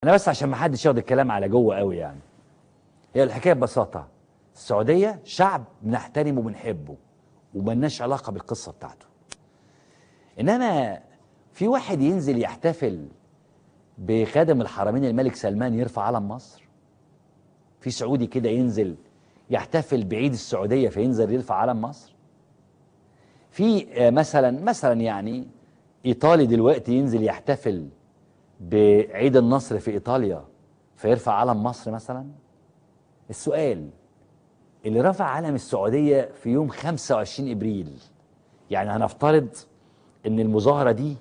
انا بس عشان ما حدش ياخد الكلام على جوه قوي يعني. هي الحكايه ببساطه، السعوديه شعب بنحترمه وبنحبه وملناش علاقه بالقصه بتاعته. انما في واحد ينزل يحتفل بخادم الحرمين الملك سلمان يرفع علم مصر؟ في سعودي كده ينزل يحتفل بعيد السعوديه فينزل يرفع علم مصر؟ في مثلا يعني ايطالي دلوقتي ينزل يحتفل بعيد النصر في ايطاليا فيرفع علم مصر مثلا؟ السؤال، اللي رفع علم السعوديه في يوم 25 ابريل، يعني هنفترض ان المظاهره دي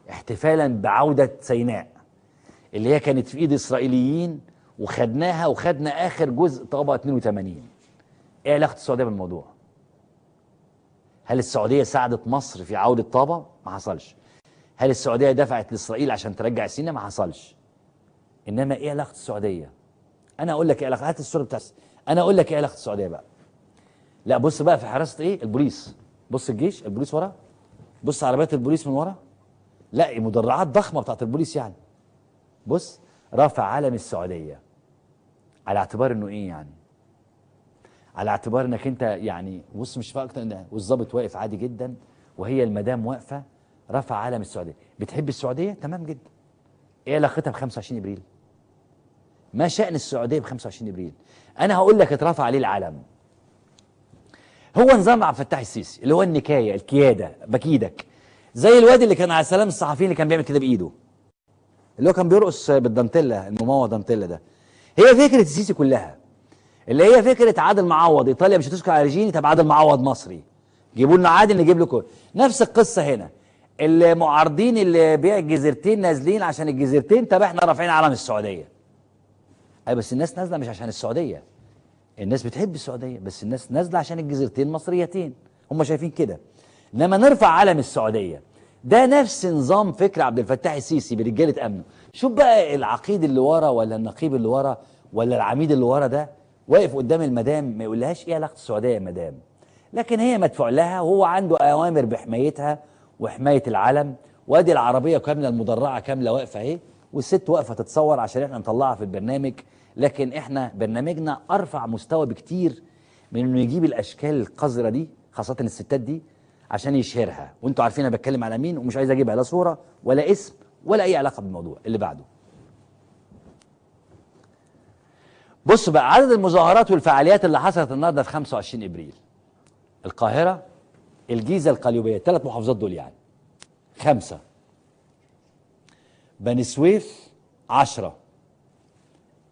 احتفالا بعوده سيناء اللي هي كانت في ايد اسرائيليين وخدناها وخدنا اخر جزء طابه 82. ايه علاقه السعوديه بالموضوع؟ هل السعوديه ساعدت مصر في عوده طابه؟ ما حصلش. هل السعوديه دفعت لاسرائيل عشان ترجع سيناء؟ ما حصلش. انما ايه علاقه السعوديه؟ انا اقول لك ايه علاقه، هات الصوره بتاعت، انا اقول لك ايه علاقه السعوديه بقى. لا بص بقى في حراسه ايه البوليس، بص الجيش البوليس ورا، بص عربيات البوليس من ورا، لا مدرعات ضخمه بتاعت البوليس يعني. بص رافع علم السعوديه على اعتبار انه ايه يعني؟ على اعتبار انك انت يعني بص مش فاهم اكتر ان والظابط واقف عادي جدا وهي المدام واقفه رافع علم السعوديه. بتحب السعوديه؟ تمام جدا. ايه علاقتها ب 25 ابريل؟ ما شأن السعوديه ب 25 ابريل؟ انا هقول لك اترفع عليه العلم. هو نظام عبد الفتاح السيسي اللي هو النكايه الكياده بكيدك، زي الواد اللي كان على سلام الصحفيين اللي كان بيعمل كده بايده، اللي هو كان بيرقص بالدانتيلا المموه دانتيلا ده. هي فكره السيسي كلها اللي هي فكره عادل معوض، ايطاليا مش هتسكت على ريجيني، طب عادل معوض مصري، جيبوا لنا عادل نجيب لكم. نفس القصه هنا، المعارضين اللي بيع الجزيرتين نازلين عشان الجزيرتين، طب احنا رافعين علم السعوديه. اي بس الناس نازله مش عشان السعوديه، الناس بتحب السعوديه بس الناس نازله عشان الجزيرتين مصريتين، هم شايفين كده. انما نرفع علم السعوديه ده نفس نظام فكر عبد الفتاح السيسي برجاله امنه. شوف بقى العقيد اللي ورا ولا النقيب اللي ورا ولا العميد اللي ورا ده واقف قدام المدام ما يقولهاش ايه علاقه السعوديه يا مدام، لكن هي مدفوع لها وهو عنده اوامر بحمايتها وحمايه العلم. وادي العربيه كامله المدرعه كامله واقفه اهي، والست واقفه تتصور عشان احنا نطلعها في البرنامج. لكن احنا برنامجنا ارفع مستوى بكتير من انه يجيب الاشكال القذره دي خاصه الستات دي عشان يشهرها، وانتوا عارفين انا بتكلم على مين، ومش عايز اجيبها لا صوره ولا اسم ولا اي علاقه بالموضوع اللي بعده. بص بقى عدد المظاهرات والفعاليات اللي حصلت النهارده في 25 ابريل. القاهره، الجيزه، القليوبيه، الثلاث محافظات دول يعني 5. بني سويف 10.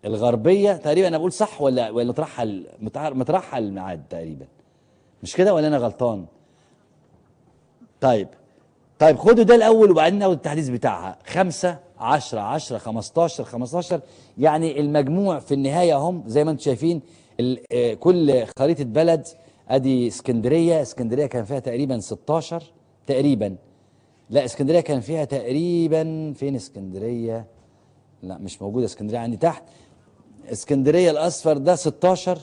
الغربيه تقريبا انا بقول صح ولا مترحل الميعاد تقريبا، مش كده ولا انا غلطان؟ طيب خدوا ده الاول وبعدين ناخد التحديث بتاعها. 5 10 10 15 15، يعني المجموع في النهايه هم زي ما انتم شايفين. كل خريطه بلد ادي اسكندريه كان فيها تقريبا 16 تقريبا. لا اسكندريه كان فيها تقريبا، فين اسكندريه؟ لا مش موجوده اسكندريه عندي تحت. اسكندريه الاصفر ده 16،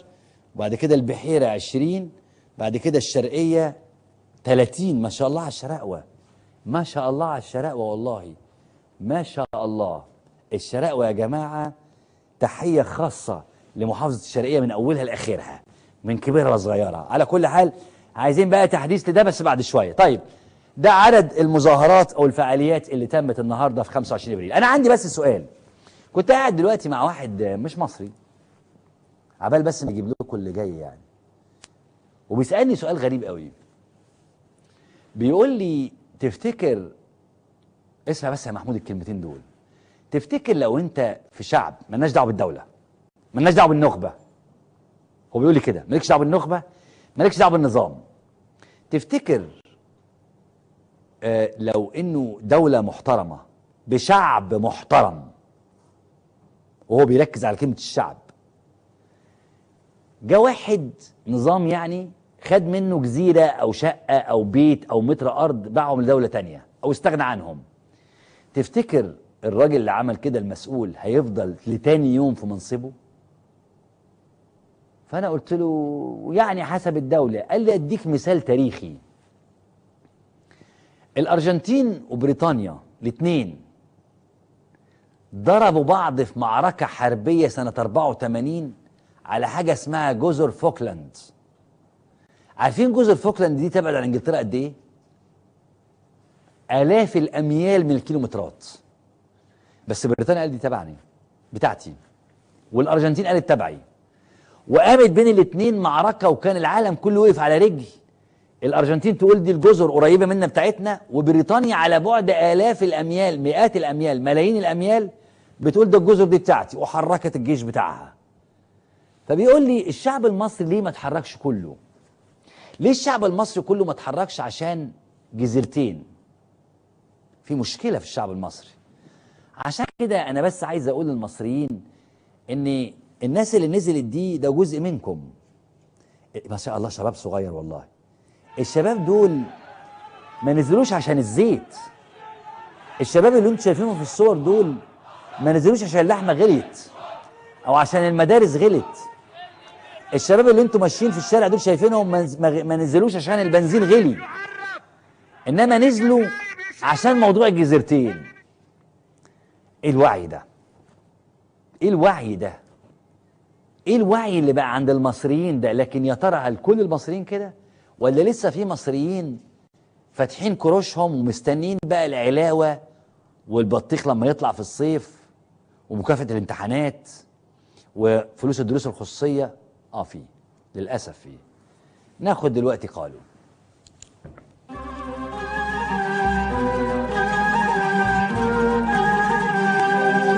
وبعد كده البحيره 20، بعد كده الشرقيه 30. ما شاء الله على الشراقوه، ما شاء الله على الشراقوه والله، ما شاء الله. الشراقوه يا جماعه تحيه خاصه لمحافظه الشرقيه من اولها لاخرها، من كبيرها لصغيرها. على كل حال عايزين بقى تحديث لده بس بعد شويه. طيب ده عدد المظاهرات او الفعاليات اللي تمت النهارده في 25 ابريل. انا عندي بس سؤال، كنت قاعد دلوقتي مع واحد مش مصري، عبال بس نجيب لكم اللي جاي يعني، وبيسالني سؤال غريب قوي. بيقول لي تفتكر، اسمع بس يا محمود الكلمتين دول، تفتكر لو انت في شعب مالناش دعوه بالدوله، مالناش دعوه بالنخبه، هو بيقول لي كده مالكش دعوه بالنخبه، مالكش دعوه بالنظام، تفتكر لو انه دوله محترمه بشعب محترم، وهو بيركز على كلمه الشعب، جه واحد نظام يعني خد منه جزيره او شقه او بيت او متر ارض باعهم لدوله تانية او استغنى عنهم، تفتكر الراجل اللي عمل كده المسؤول هيفضل لتاني يوم في منصبه؟ فانا قلت له يعني حسب الدوله. قال لي اديك مثال تاريخي، الارجنتين وبريطانيا الاثنين ضربوا بعض في معركة حربية سنة 84 على حاجة اسمها جزر فوكلاند. عارفين جزر فوكلاند دي تبعد عن انجلترا قد ايه؟ آلاف الأميال من الكيلومترات. بس بريطانيا قالت دي تبعني، بتاعتي، والأرجنتين قالت تبعي، وقامت بين الاتنين معركة وكان العالم كله وقف على رجل. الأرجنتين تقول دي الجزر قريبة منا بتاعتنا، وبريطانيا على بعد آلاف الأميال، مئات الأميال، ملايين الأميال، بتقول ده الجزر دي بتاعتي، وحركت الجيش بتاعها. فبيقول لي الشعب المصري ليه ما اتحركش كله؟ ليه الشعب المصري كله ما اتحركش؟ عشان جزيرتين. في مشكلة في الشعب المصري. عشان كده أنا بس عايز أقول للمصريين إن الناس اللي نزلت دي ده جزء منكم. ما شاء الله شباب صغير والله. الشباب دول ما نزلوش عشان الزيت. الشباب اللي انتم شايفينهم في الصور دول ما نزلوش عشان اللحمة غليت أو عشان المدارس غلت. الشباب اللي انتم ماشيين في الشارع دول شايفينهم ما نزلوش عشان البنزين غلي، إنما نزلوا عشان موضوع الجزيرتين. ايه الوعي ده؟ ايه الوعي ده؟ ايه الوعي اللي بقى عند المصريين ده؟ لكن يا ترى هل كل المصريين كده؟ ولا لسه في مصريين فاتحين كروشهم ومستنين بقى العلاوة والبطيخ لما يطلع في الصيف ومكافأة الامتحانات وفلوس الدروس الخصوصية؟ في للأسف في. ناخد دلوقتي قالوا.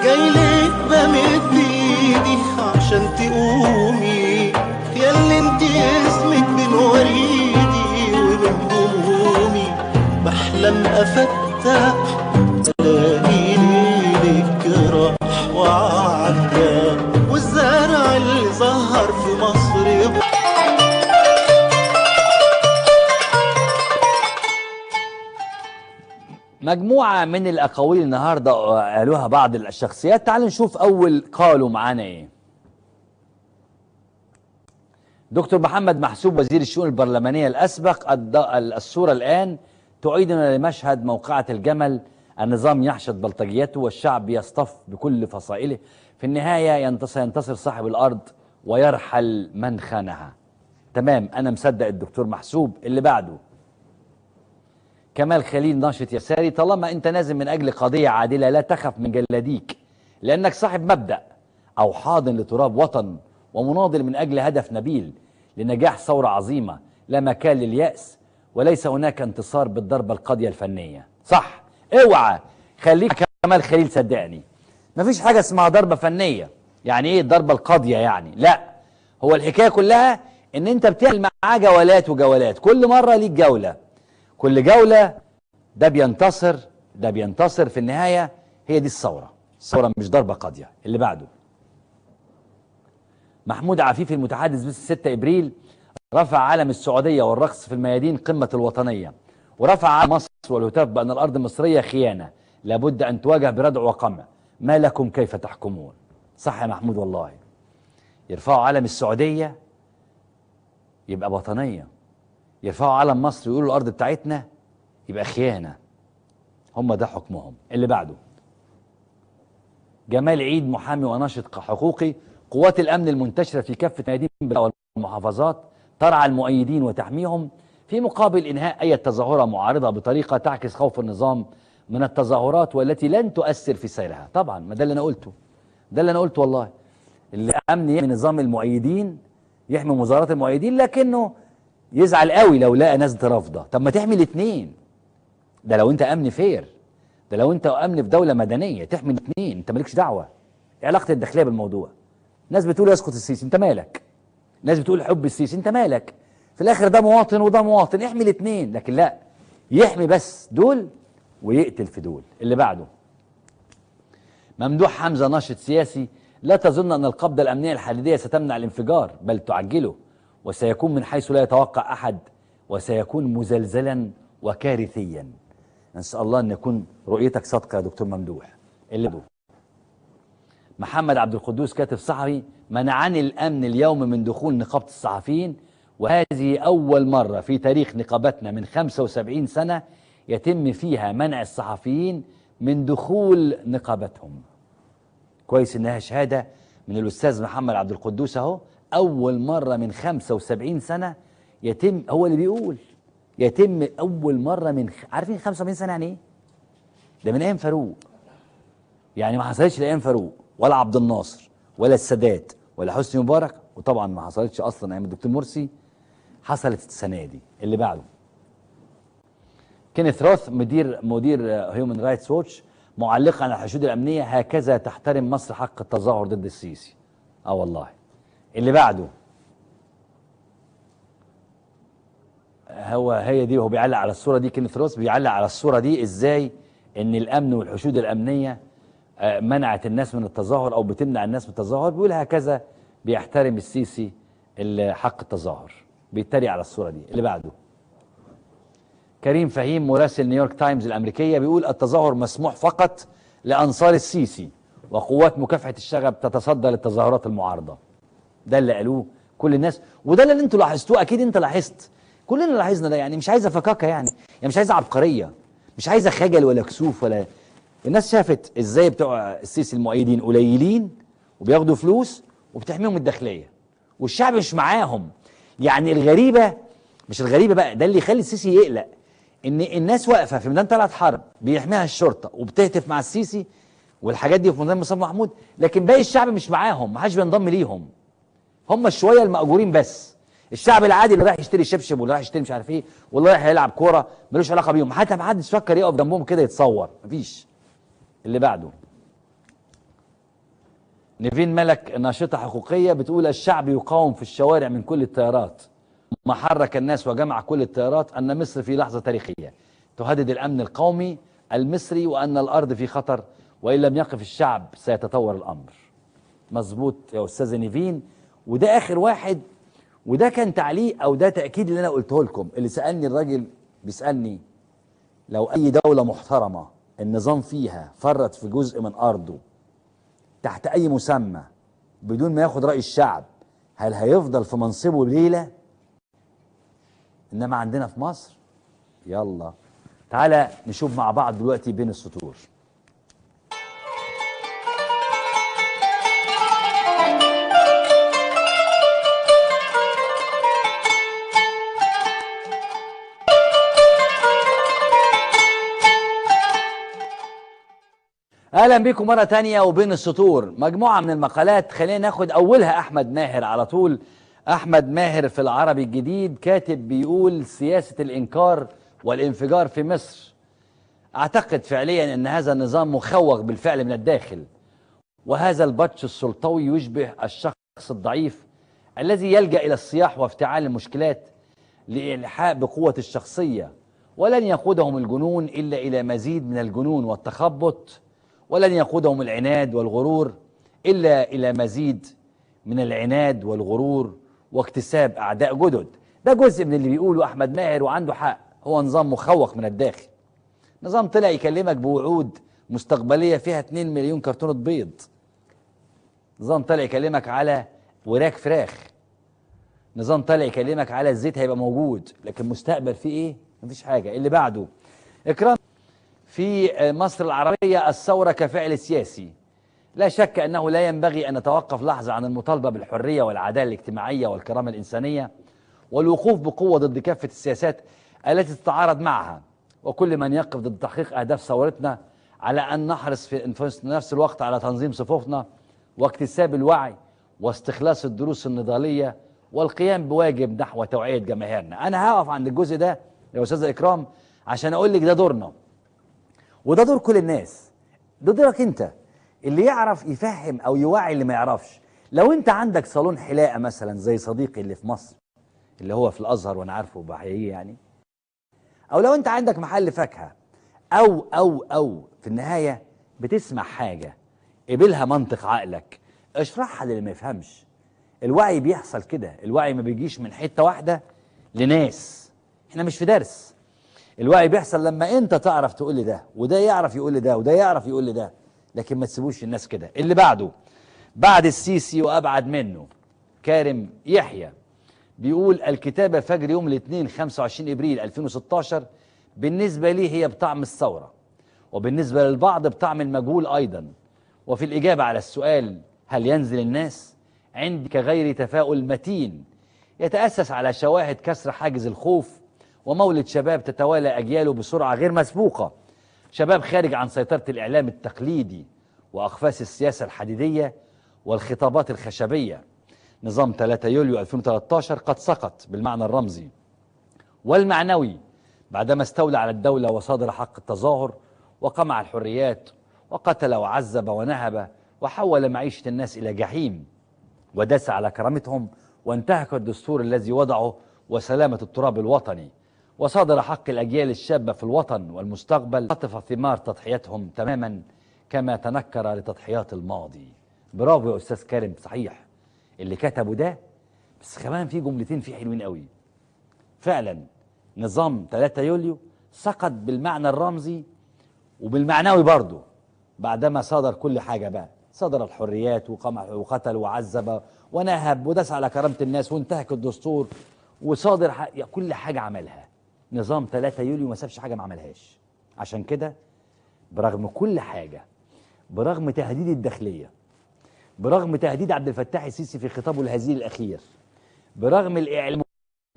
جايلك بمد ايدي عشان تقومي، ياللي انت اسمك بين وريدي وبين همومي. بحلم افتح الاقي ليلك راح وعدى، والزرع اللي ظهر في مصر مجموعة من الأقاويل النهاردة قالوها بعض الشخصيات. تعالوا نشوف أول قالوا معانا إيه. دكتور محمد محسوب وزير الشؤون البرلمانية الأسبق: الصورة الآن تعيدنا لمشهد موقعة الجمل، النظام يحشد بلطجيته والشعب يصطف بكل فصائله، في النهاية ينتصر صاحب الأرض ويرحل من خانها. تمام، أنا مصدق الدكتور محسوب. اللي بعده كمال خليل ناشط يساري: طالما انت نازل من اجل قضية عادلة لا تخف من جلاديك، لانك صاحب مبدأ او حاضن لتراب وطن ومناضل من اجل هدف نبيل لنجاح ثورة عظيمة، لا مكان لليأس وليس هناك انتصار بالضربة القاضية الفنية. صح، اوعى خليك كمال خليل، صدقني مفيش حاجة اسمها ضربة فنية. يعني ايه الضربة القاضية؟ يعني لا، هو الحكاية كلها ان انت بتعمل معاه جولات وجولات، كل مرة ليك جولة، كل جولة ده بينتصر ده بينتصر، في النهاية هي دي الثورة. الثورة مش ضربة قاضية. اللي بعده محمود عفيفي المتحدث باسم 6 إبريل: رفع علم السعودية والرقص في الميادين قمة الوطنية، ورفع علم مصر والهتاف بأن الأرض المصرية خيانة لابد أن تواجه بردع وقمع، ما لكم كيف تحكمون. صح يا محمود والله. يرفعوا علم السعودية يبقى وطنية، يرفعوا علم مصر ويقولوا الأرض بتاعتنا يبقى خيانة. هم ده حكمهم. اللي بعده جمال عيد محامي وناشط حقوقي: قوات الأمن المنتشرة في كافة ميادين والمحافظات ترعى المؤيدين وتحميهم في مقابل إنهاء أي تظاهرة معارضة بطريقة تعكس خوف النظام من التظاهرات والتي لن تؤثر في سيرها. طبعا ما ده اللي أنا قلته، ده اللي أنا قلته والله. الأمن يحمي نظام المؤيدين، يحمي مظاهرات المؤيدين، لكنه يزعل قوي لو لقى ناس رافضه. طب ما تحمي الاثنين، ده لو انت امن فير، ده لو انت امن في دوله مدنيه تحمي الاثنين، انت مالكش دعوه. ايه علاقه الداخليه بالموضوع؟ ناس بتقول يسقط السيسي، انت مالك؟ ناس بتقول حب السيسي، انت مالك؟ في الاخر ده مواطن وده مواطن، احمي الاثنين. لكن لا، يحمي بس دول ويقتل في دول. اللي بعده ممدوح حمزه ناشط سياسي: لا تظن ان القبضه الامنيه الحديديه ستمنع الانفجار، بل تعجله، وسيكون من حيث لا يتوقع أحد، وسيكون مزلزلا وكارثيا. نسأل الله أن يكون رؤيتك صادقة يا دكتور ممدوح. اللي بعده محمد عبد القدوس كاتب صحفي: منعني الأمن اليوم من دخول نقابة الصحفيين، وهذه أول مرة في تاريخ نقابتنا من 75 سنة يتم فيها منع الصحفيين من دخول نقابتهم. كويس انها شهاده من الاستاذ محمد عبد القدوس اهو. اول مره من 75 سنه يتم، هو اللي بيقول يتم اول مره من عارفين 75 سنه يعني ايه؟ ده من ايام فاروق. يعني ما حصلتش لايام فاروق ولا عبد الناصر ولا السادات ولا حسني مبارك، وطبعا ما حصلتش اصلا ايام الدكتور مرسي، حصلت السنه دي. اللي بعده كينيث روث مدير هيومن رايتس ووتش معلقا على الحشود الامنيه: هكذا تحترم مصر حق التظاهر ضد السيسي. والله. اللي بعده هي دي، هو بيعلق على الصوره دي. كينيث روث بيعلق على الصوره دي ازاي ان الامن والحشود الامنيه منعت الناس من التظاهر او بتمنع الناس من التظاهر. بيقول هكذا بيحترم السيسي حق التظاهر، بيتريق على الصوره دي. اللي بعده كريم فهيم مراسل نيويورك تايمز الامريكيه بيقول: التظاهر مسموح فقط لانصار السيسي، وقوات مكافحه الشغب تتصدى للتظاهرات المعارضه. ده اللي قالوه كل الناس، وده اللي انتوا لاحظتوه. اكيد انت لاحظت، كلنا لاحظنا ده. يعني مش عايزه فكاكه، يعني مش عايزه عبقريه، مش عايزه خجل ولا كسوف ولا. الناس شافت ازاي بتوع السيسي المؤيدين قليلين وبياخدوا فلوس وبتحميهم الداخليه، والشعب مش معاهم. يعني الغريبه، مش الغريبه بقى، ده اللي يخلي السيسي يقلق، ان الناس واقفه في ميدان طلعت حرب بيحميها الشرطه وبتهتف مع السيسي والحاجات دي في ميدان مصطفى محمود، لكن باقي الشعب مش معاهم، ما حدش بينضم ليهم. هم شويه المأجورين بس. الشعب العادي اللي رايح يشتري شبشب واللي رايح يشتري مش عارف ايه واللي رايح يلعب كوره ملوش علاقه بيهم، حتى ما حدش فكر يقف جنبهم كده يتصور، مفيش. اللي بعده نيفين ملك ناشطه حقوقيه بتقول: الشعب يقاوم في الشوارع من كل التيارات، ما حرك الناس وجمع كل التيارات أن مصر في لحظة تاريخية تهدد الأمن القومي المصري، وأن الأرض في خطر، وإن لم يقف الشعب سيتطور الأمر. مظبوط يا أستاذة نيفين. وده آخر واحد، وده كان تعليق أو ده تأكيد اللي أنا قلته لكم. اللي سألني الراجل بيسألني: لو أي دولة محترمة النظام فيها فرط في جزء من أرضه تحت أي مسمى بدون ما ياخد رأي الشعب، هل هيفضل في منصبه ليلة؟ إنما عندنا في مصر، يلا تعالى نشوف مع بعض دلوقتي بين السطور. اهلا بكم مره تانية وبين السطور، مجموعه من المقالات. خلينا ناخد اولها احمد ماهر على طول. احمد ماهر في العربي الجديد كاتب بيقول: سياسه الانكار والانفجار في مصر. اعتقد فعليا ان هذا النظام مخوخ بالفعل من الداخل، وهذا البطش السلطوي يشبه الشخص الضعيف الذي يلجأ الى الصياح وافتعال المشكلات لإلحاء بقوه الشخصيه، ولن يقودهم الجنون الا الى مزيد من الجنون والتخبط، ولن يقودهم العناد والغرور إلا إلى مزيد من العناد والغرور واكتساب أعداء جدد. ده جزء من اللي بيقوله أحمد ماهر، وعنده حق. هو نظام مخوخ من الداخل. نظام طلع يكلمك بوعود مستقبلية فيها 2 مليون كرتونة بيض. نظام طلع يكلمك على وراك فراخ. نظام طلع يكلمك على الزيت هيبقى موجود، لكن مستقبل فيه إيه؟ مفيش حاجة. اللي بعده إكرام في مصر العربية: الثورة كفعل سياسي. لا شك أنه لا ينبغي أن نتوقف لحظة عن المطالبة بالحرية والعدالة الاجتماعية والكرامة الإنسانية، والوقوف بقوة ضد كافة السياسات التي تتعارض معها، وكل من يقف ضد تحقيق أهداف ثورتنا، على أن نحرص في نفس الوقت على تنظيم صفوفنا واكتساب الوعي واستخلاص الدروس النضالية والقيام بواجب نحو توعية جماهيرنا. أنا هقف عند الجزء ده يا أستاذة إكرام عشان أقول لك ده دورنا، وده دور كل الناس. ده دورك انت، اللي يعرف يفهم او يوعي اللي ما يعرفش. لو انت عندك صالون حلاقه مثلا زي صديقي اللي في مصر اللي هو في الازهر وانا عارفه بحييه يعني، او لو انت عندك محل فاكهه، او في النهايه بتسمع حاجه قبلها منطق عقلك، اشرحها للي ما يفهمش. الوعي بيحصل كده، الوعي ما بيجيش من حته واحده لناس. احنا مش في درس. الوعي بيحصل لما انت تعرف تقول لي ده، وده يعرف يقول لي ده، وده يعرف يقول لي ده، لكن ما تسيبوش الناس كده. اللي بعده بعد السيسي وابعد منه كارم يحيى بيقول: الكتابة فجر يوم الاثنين 25 ابريل 2016 بالنسبة لي هي بطعم الثورة، وبالنسبة للبعض بطعم المجهول ايضا، وفي الإجابة على السؤال هل ينزل الناس؟ عندي كغير تفاؤل متين يتأسس على شواهد كسر حاجز الخوف ومولد شباب تتوالى أجياله بسرعة غير مسبوقة، شباب خارج عن سيطرة الإعلام التقليدي وأقفاص السياسة الحديدية والخطابات الخشبية. نظام 3 يوليو 2013 قد سقط بالمعنى الرمزي والمعنوي بعدما استولى على الدولة وصادر حق التظاهر وقمع الحريات وقتل وعذب ونهب وحول معيشة الناس إلى جحيم وداس على كرامتهم وانتهك الدستور الذي وضعه وسلامة التراب الوطني وصادر حق الأجيال الشابة في الوطن والمستقبل قطف ثمار تضحياتهم تماما كما تنكر لتضحيات الماضي. برافو يا أستاذ كارم، صحيح اللي كتبه ده، بس كمان في جملتين فيه حلوين قوي. فعلا نظام 3 يوليو سقط بالمعنى الرمزي وبالمعنوي برضه بعدما صادر كل حاجة بقى، صدر الحريات وقمع وقتل وعذب ونهب وداس على كرامة الناس وانتهك الدستور وصادر كل حاجة عملها. نظام 3 يوليو ما سابش حاجة ما عملهاش. عشان كده برغم كل حاجة، برغم تهديد الداخلية، برغم تهديد عبد الفتاح السيسي في خطابه الهزيل الأخير، برغم الإعلام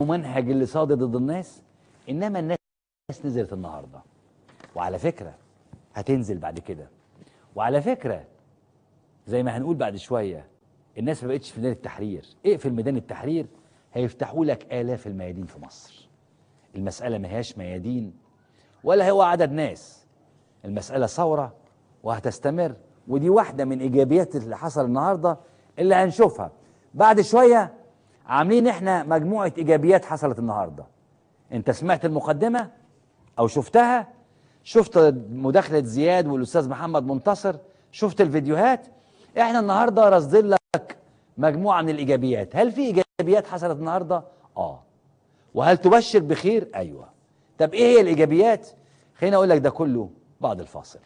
الممنهج اللي صادر ضد الناس، إنما الناس نزلت النهاردة، وعلى فكرة هتنزل بعد كده، وعلى فكرة زي ما هنقول بعد شوية الناس ما بقتش في ميدان التحرير. اقفل ميدان التحرير هيفتحوا لك آلاف الميادين في مصر. المسألة ما هياش ميادين ولا هو عدد ناس، المسألة ثورة وهتستمر، ودي واحدة من إيجابيات اللي حصل النهاردة اللي هنشوفها بعد شوية. عاملين احنا مجموعة إيجابيات حصلت النهاردة. انت سمعت المقدمة أو شفتها؟ شفت مداخلة زياد والأستاذ محمد منتصر؟ شفت الفيديوهات؟ احنا النهاردة رصدين لك مجموعة من الإيجابيات. هل في إيجابيات حصلت النهاردة؟ وهل تبشر بخير؟ أيوة. طب إيه هي الإيجابيات؟ خليني أقول لك ده كله بعد الفاصل.